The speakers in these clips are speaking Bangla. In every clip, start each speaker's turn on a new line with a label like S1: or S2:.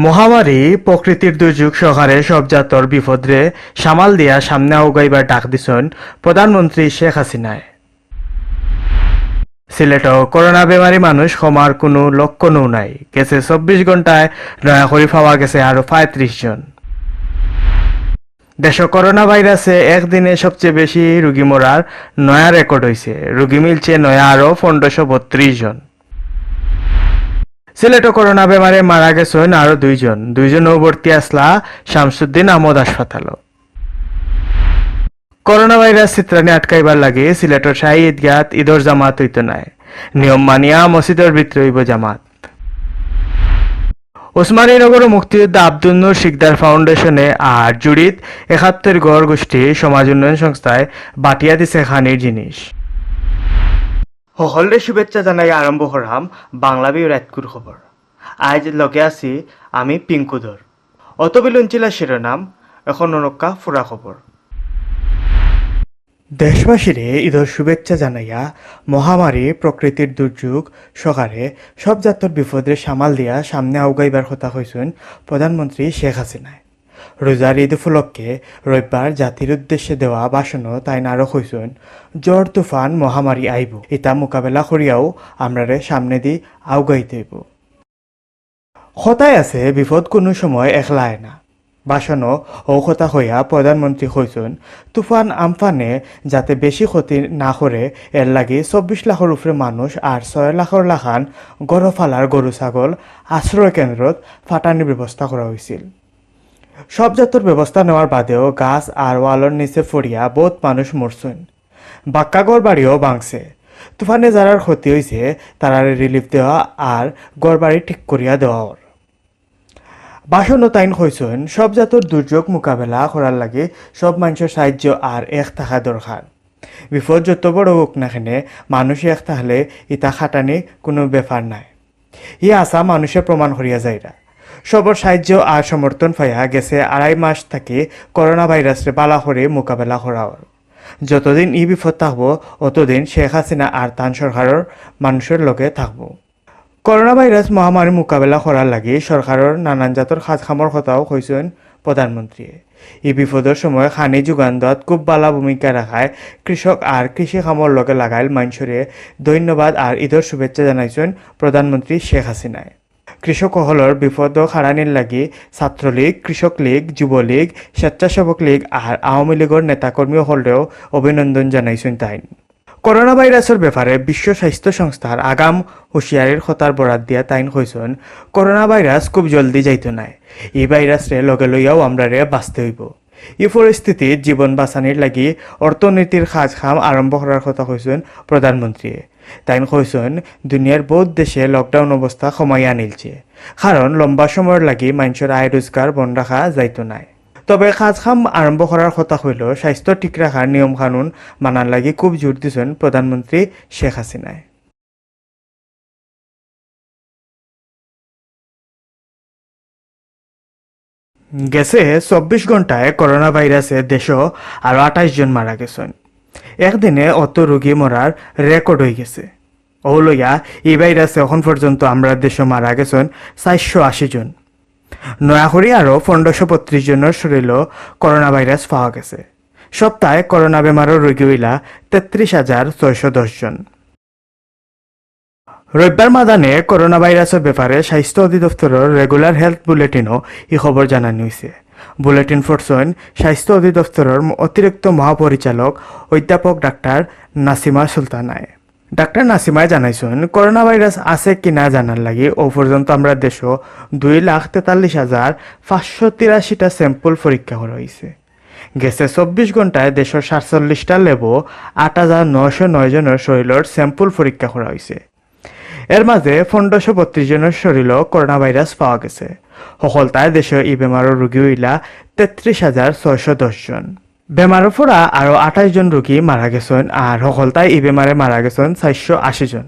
S1: মহামারী প্রকৃতির দুর্যোগ সহারে সব জাতর বিপদরে সামাল দিয়া সামনে আগাইবার ডাক দিছেন প্রধানমন্ত্রী শেখ হাসিনায়। সিলেট করোনা বেমারি মানুষ কমার কোনো লক্ষণও নাই, গেছে 24 ঘন্টায় নয়া করে পাওয়া গেছে আরো 35 জন। দেশ করোনা ভাইরাসে একদিনে সবচেয়ে বেশি রোগী মরার নয়া রেকর্ড হয়েছে, রোগী মিলছে নয়া আরো 1532 জন। সিলেট করোনা বেমারে মারা গেছেন আরো দুইজন ভর্তি আসলা শামসুদ্দিন আহমদ হাসপাতাল। করোনা ভাইরাস চিত্রানি আটকাইবার লাগে সিলেটের শাহী ঈদগাত ঈদর জামাত হইত নাই, নিয়ম মানিয়া মসজিদের ভিতরে হইব জামাত। ওসমানীনগর মুক্তিযোদ্ধা আব্দুল নূর শিকদার ফাউন্ডেশনে আর জুড়িত 71 গড় গোষ্ঠী সমাজ উন্নয়ন সংস্থায় বাটিয়া দিছে খানির জিনিস। সকলরে শুভেচ্ছা জানাই আরম্ভ করাম বাংলা বিউ রাতকুর খবর। আজ লগে আছি আমি পিঙ্কুধর। অত বিলঞ্চিলা শিরোনাম, এখন অনক্কা ফুরা খবর। দেশবাসীরে ঈদের শুভেচ্ছা জানাইয়া মহামারী প্রকৃতির দুর্যোগ সকারে সব জাতর বিপদে সামাল দিয়া সামনে আগাইবার কথা কইছেন প্রধানমন্ত্রী শেখ হাসিনায়। রোজার ঈদ উপলক্ষে রবিবার জাতির উদ্দেশ্যে দেওয়া ভাষণও তাই আরো কইছেন জ্বর তুফান মহামারী আইব, ইতা মোকাবেলা করিয়াও আমরারে সামনে দি আগাইতে হইব। কথায় আছে বিপদ কোনো সময় একলা আয় না। ভাষণও কথা হইয়া প্রধানমন্ত্রী কইছেন তুফান আমফানে যাতে বেশি ক্ষতি না করে এর লাগি 24 লাখের উপরে মানুষ আর 6 লাখের লাখান গরফালার গরু ছাগল আশ্রয় কেন্দ্রত ফাটানির ব্যবস্থা করা হয়েছিল। সব জাতর ব্যবস্থা নেওয়ার বাদেও গাছ আর ওয়ালর নিচে ফড়িয়া বহুত মানুষ মরছেন, বাক্কাগড় বাড়িও ভাঙছে। তুফানে যারার ক্ষতি হয়েছে তারারে রিলিফ দেওয়া আর গড় বাড়ি ঠিক করিয়া দেওয়ার। ভাষণও তাইন কইছেন সব জাতর দুর্যোগ মোকাবেলা করার লাগে সব মানুষের সাহায্য আর এক থাকা দরকার। বিপদ যত বড় হোক না কেনে মানুষ এক থাকলে ইতা খাটানি কোনো ব্যাপার নাই, ই আশা মানুষে প্রমাণ করিয়া যাইরা। সবর সাহায্য আর সমর্থন পাইয়া গেছে 2.5 মাস থেকে করোনা ভাইরাসে বালা করে মোকাবেলা করার। যতদিন ই বিপদ থাকবো অতদিন শেখ হাসিনা আর তান সরকারের মানুষের লগে থাকবো। করোনা ভাইরাস মহামারী মোকাবেলা করার লাগে সরকারের নানান জাতর খাজ খামর কথাও কইছেন প্রধানমন্ত্রী। এই বিপদের সময় খানি যোগান দেওয়াত খুব ভালো ভূমিকা রাখায় কৃষক আর কৃষি খামর লগে লাগাইল মানুষরে ধন্যবাদ আর ঈদের শুভেচ্ছা জানাইছেন প্রধানমন্ত্রী শেখ হাসিনায়। কৃষক হলর বিপদ খাড়ানির লাগি ছাত্রলীগ, কৃষক লীগ, যুবলীগ, স্বেচ্ছাসেবক লীগ আর আওয়ামী লীগের নেতাকর্মী হলেও অভিনন্দন জানাইছেন তাই। করোনা ভাইরাসের ব্যাপারে বিশ্ব স্বাস্থ্য সংস্থার আগাম হুঁশিয়ারির খতার বরাদ দিয়া তাইন কইছেন করোনা ভাইরাস খুব জলদি যাইতো নাই, এই ভাইরাসরে লগে লইয়াও আমরারে বাঁচতে হইব। এই পরিস্থিতিত জীবন বাঁচানির লাগি অর্থনীতির খাজ খাম আরম্ভ করার কথা কইছেন প্রধানমন্ত্রী। তাইন কইছেন দুনিয়ার বহুত দেশে লকডাউন অবস্থা কমাইয়া আনিলছে, কারণ লম্বা সময়ের লাগি মানুষের আয় রোজগার বন্ধ রাখা যাইতো নাই। তবে কাজ খাম আরম্ভ করার কথা হইল স্বাস্থ্য ঠিক রাখার নিয়ম কানুন মানার লাগি খুব জোর দিয়েছেন প্রধানমন্ত্রী শেখ হাসিনায়। গেছে 24 ঘন্টায় করোনা ভাইরাসে দেশও আরো 28 জন মারা গেছেন। একদিনে অত রোগী মরার রেকর্ড হয়ে গেছে। ও লইয়া এই ভাইরাসে এখন পর্যন্ত আমরা দেশে মারা গেছেন 480 জন। নয়াখড়ি আরও 1535 জনের শরীরও করোনা ভাইরাস পাওয়া গেছে। সপ্তাহে করোনা বেমারের রোগী হইলা 33,610 জন। রবিবার মাদানে করোনা ভাইরাসের ব্যাপারে স্বাস্থ্য অধিদপ্তরের রেগুলার হেলথ বুলেটিনও এই খবর জানানো হয়েছে। বুলেটিন ফোরসন স্বাস্থ্য অধিদপ্তরের অতিরিক্ত মহাপরিচালক অধ্যাপক ডাক্তার নাসিমা সুলতানায়। ডাক্তার নাসিমায় জানাইছেন করোনা ভাইরাস আছে কি না জানার লাগে ও পর্যন্ত আমরা দেশও 2,43,583টা স্যাম্পল পরীক্ষা করা হয়েছে। গেছে 24 ঘন্টায় দেশের 47টা লেবো 8,909 জনের শরীরের স্যাম্পল পরীক্ষা করা হয়েছে। এর মাঝে 1532 জনের শরীরেও করোনা ভাইরাস পাওয়া গেছে। সকলতায় দেশে এই বেমারের রোগী হইলা 33,610 জন। বেমারের পরা আরও 28 জন রোগী মারা গেছেন আর সকলতায় এই বেমারে মারা গেছেন 480 জন।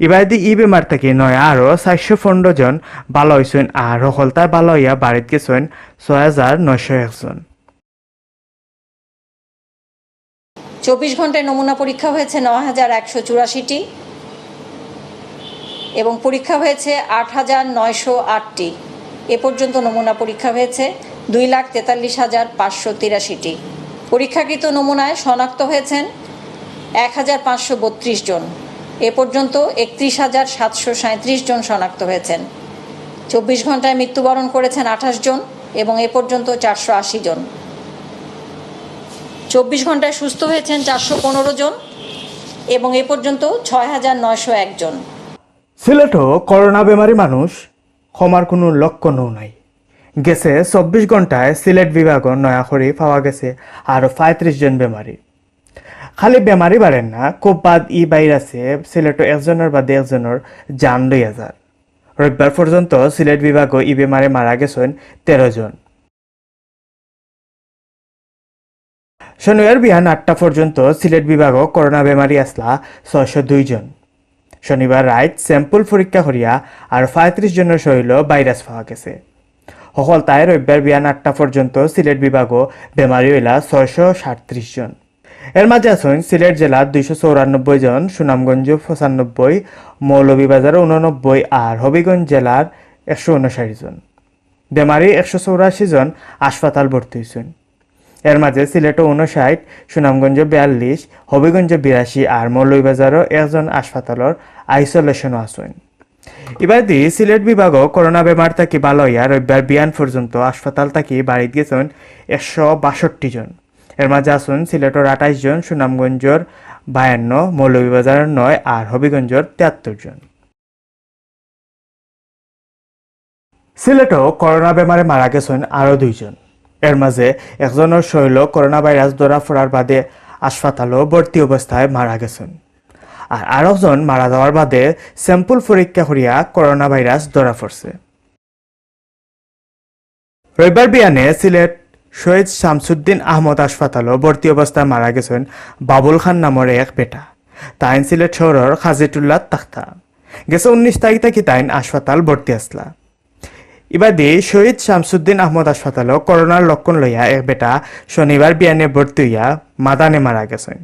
S1: ইবাদি ই বেমার থেকে নয়া আরও 415 জন ভালো হয়েছেন আর সকলতায় ভালো হইয়া বাড়িত গেছেন 6,901 জন।
S2: 24 ঘন্টায় নমুনা পরীক্ষা হয়েছে ৯,১৮৪টি এবং পরীক্ষা হয়েছে ৮,৯০৮টি। এ পর্যন্ত নমুনা পরীক্ষা হয়েছে ২,৪৩,৫৮৩টি। পরীক্ষাকৃত নমুনায় শনাক্ত হয়েছেন ১,৫৩২ জন। এ পর্যন্ত ৩১,৭৩৭ জন শনাক্ত হয়েছেন। 24 ঘন্টায় মৃত্যুবরণ করেছেন ২৮ জন এবং এ পর্যন্ত ৪৮০ জন। 24 ঘন্টায় সুস্থ হয়েছেন ৪১৫ জন এবং এ পর্যন্ত ৬,৯০১ জন।
S1: সিলেটও করোনা বেমারি মানুষ ক্ষমার কোনো লক্ষণও নাই। গেছে 24 ঘন্টায় সিলেট বিভাগও নয়া করে পাওয়া গেছে আরও ৩৫ জন বেমারি। খালি বেমারি বাড়েন না, খুব বাদ ই ভাইরাসে সিলেটও একজনের বাদে একজনের জান লইয়া যার। রবিবার পর্যন্ত সিলেট বিভাগও ই বেমারে মারা গেছেন 13 জন। শনিবার বিহান 8টা পর্যন্ত সিলেট বিভাগও করোনা বেমারি আসলা 602 জন। শনিবার রাত স্যাম্পল পরীক্ষা করিয়া আর 35 জনের শরীর ভাইরাস পাওয়া গেছে। সকল তাই রবিবার বিহান 8টা পর্যন্ত সিলেট বিভাগও বেমারি হইলা 637 জন। এর মাঝে আছেন সিলেট জেলার 294 জন, সুনামগঞ্জ 95, মৌলভীবাজার 89 আর হবিগঞ্জ জেলার 159 জন। বেমারি 184 জন হাসপাতাল ভর্তি হয়েছেন। এর মাঝে সিলেটও 59, সুনামগঞ্জ 42, হবিগঞ্জ 82 আর মৌলভীবাজারও একজন হাসপাতালের আইসোলেশনও আছেন। এবার দিয়ে সিলেট বিভাগও করোনা বেমার থাকি ভালো হইয়া রবিবার বিয়ান পর্যন্ত হাসপাতাল থাকি বাড়িতে গেছেন 162 জন। এর মাঝে আছেন সিলেটের 28 জন, সুনামগঞ্জের 52, মৌলভীবাজারের 9 আর হবিগঞ্জের 73 জন। সিলেটও করোনা বেমারে মারা গেছেন আরও 2 জন। এর মাঝে একজনের শরীর করোনা ভাইরাস ধরা পড়ার বাদে হাসপাতালও ভর্তি অবস্থায় মারা গেছেন। আর আরেকজন মারা যাওয়ার বাদে স্যাম্পল পরীক্ষা করিয়া করোনা ভাইরাস ধরা পড়ছে। রবিবার বিয়ানে সিলেট শহীদ শামসুদ্দিন আহমদ হাসপাতালও ভর্তি অবস্থায় মারা গেছেন বাবুল খান নামের এক বেটা। তাইন সিলেট শহরের খাজিটুল্লাহ তাখতা। গেছে 19 তারিখ থেকে তাইন হাসপাতাল ভর্তি আসলা। এবার দিয়ে শহীদ শামসুদ্দিন আহমদ হাসপাতালও করোনার লক্ষণ লইয়া এক বেটা শনিবার বিয়ানে ভর্তি হইয়া মাদানে মারা গেছেন।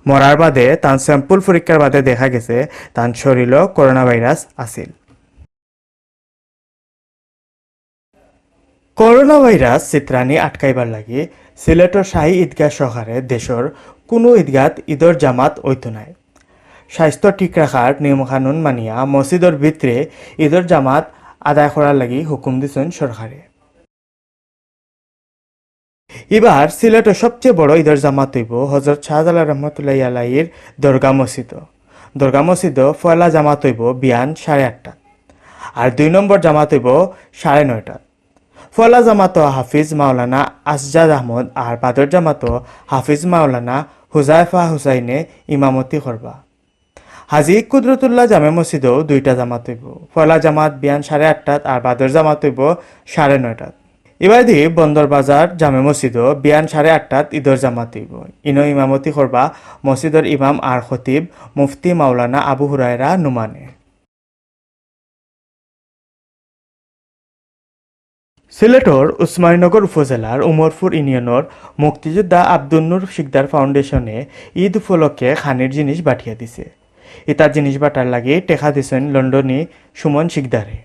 S1: মরার বাদে তার স্যাম্পল পরীক্ষার বাদে দেখা গেছে তার শরীরও করোনা ভাইরাস আছিল। করোনা ভাইরাস চিত্রানি আটকাইবার লাগে সিলেটের শাহী ঈদগাহ সহকারে দেশের কোনো ঈদগাত ঈদর জামাত হইতো নাই। স্বাস্থ্য ঠিক রাখার নিয়মকানুন মানিয়া মসজিদের ভিতরে ঈদর জামাত আদায় করার লাগি হুকুম দিছেন সরকারে। এবার সিলেটের সবচেয়ে বড় ঈদের জামাত হইব হজরত শাহজালাল রহমতুল্লাহি আলাইহির দরগা মসজিদ। দরগা মসজিদ পয়লা জামাত হইব বিয়ান 8:30 আর 2 নম্বর জামাত হইব 9:30। পয়লা জামাত হাফিজ মাওলানা আসজাদ আহমদ আর বাদর জামাত হাফিজ মাওলানা হুজাইফা হুসাইনে ইমামতি করবা। হাজি কুদরতুল্লাহ জামে মসজিদও 2টা জামাত হইব। পয়লা জামাত বিয়ান 8:30 আর বাদর জামাত হইব 9:30। এবার দিয়ে বন্দর বাজার জামে মসজিদও বিয়ান 8:30 ঈদর জামাত হইব। ইনো ইমামতি করবা মসজিদের ইমাম আর খতিব মুফতি মাওলানা আবু হুরায়রা নুমানে। সিলেটর উসমানীনগর উপজেলার উমরপুর ইউনিয়নের মুক্তিযোদ্ধা আব্দুল নূর শিকদার ফাউন্ডেশনে ঈদ উপলক্ষে খানির জিনিস বাটিয়া দিছে। ইতার জিনিস বাটার লাগে টেকা দিছেন লন্ডনী সুমন শিকদারে।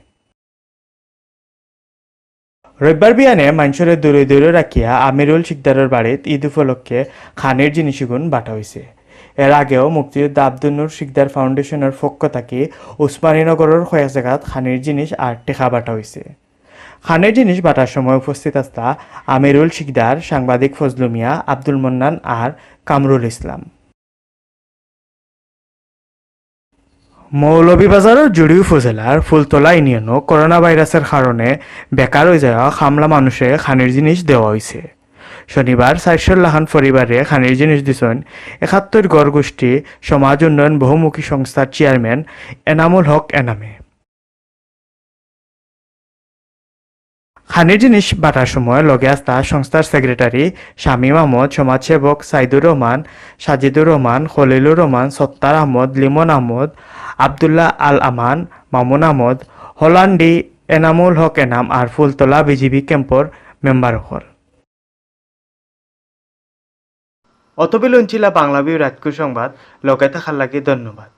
S1: রবিবার বিয়ানে মানুষের দূরে দূরে রাখিয়া আমিরুল শিকদারের বাড়িত ঈদ উপলক্ষে খানির জিনিসগুন বাটা হয়েছে। এর আগেও মুক্তিযোদ্ধা আব্দুল নূর শিকদার ফাউন্ডেশনের পক্ষ থেকে উসমানীনগরের কয়েক জায়গাত খানির জিনিস আর টেকা বাটা হয়েছে। খানের জিনিস বাটার সময় উপস্থিত আসতা আমিরুল শিকদার, সাংবাদিক ফজলু মিয়া, আব্দুল মন্নান আর কামরুল ইসলাম। মৌলভীবাজারের জুড়ি উপজেলার ফুলতলা ইউনিয়নও করোনা ভাইরাসের কারণে বেকার হয়ে যাওয়া খামলা মানুষে খানির জিনিস দেওয়া হয়েছে। শনিবার 400 লাখান পরিবারে খানির জিনিস দিছেন 71 গড় গোষ্ঠী সমাজ উন্নয়ন বহুমুখী সংস্থার চেয়ারম্যান এনামুল হক এনামে। খানির জিনিস বাটার সময় লগে আসতা সংস্থার সেক্রেটারি শামীম আহমদ, সমাজসেবক সাইদুর রহমান, সাজিদুর রহমান, খলিলুর রহমান, সত্তার আহমদ, লিমন আহমদ, আবদুল্লাহ আল আমান, মামুন আহমদ, হলান্ডি, এনামুল হক এনাম আর ফুলতলা বিজিবি ক্যাম্পর মেম্বার হল। অতবিল অঞ্চিলা বাংলা বিউ রাজকুর সংবাদ লগে থাকার লাগে ধন্যবাদ।